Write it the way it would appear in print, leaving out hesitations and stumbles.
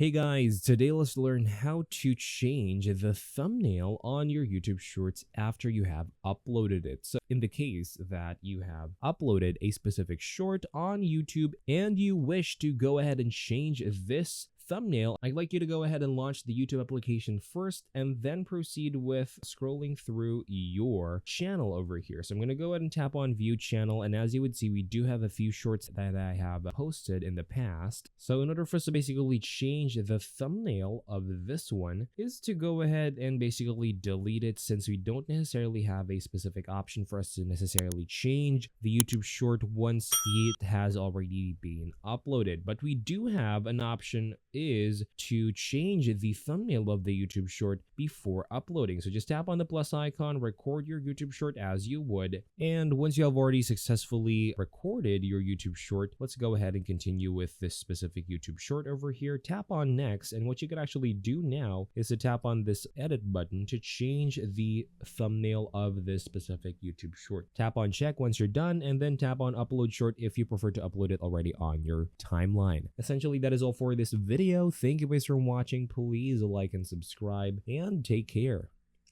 Hey guys, today let's learn how to change the thumbnail on your YouTube Shorts after you have uploaded it. So in the case that you have uploaded a specific short on YouTube and you wish to go ahead and change this thumbnail, I'd like you to go ahead and launch the YouTube application first and then proceed with scrolling through your channel over here. So I'm going to go ahead and tap on view channel, and as you would see, we do have a few shorts that I have posted in the past. So in order for us to basically change the thumbnail of this one is to go ahead and basically delete it, since we don't necessarily have a specific option for us to necessarily change the YouTube short once it has already been uploaded. But we do have an option is to change the thumbnail of the YouTube short before uploading. So just tap on the plus icon, record your YouTube short as you would, and once you have already successfully recorded your YouTube short, let's go ahead and continue with this specific YouTube short over here. Tap on next, and what you can actually do now is to tap on this edit button to change the thumbnail of this specific YouTube short. Tap on check once you're done, and then tap on upload short if you prefer to upload it already on your timeline. Essentially, that is all for this video. Thank you guys for watching. Please like and subscribe, and take care.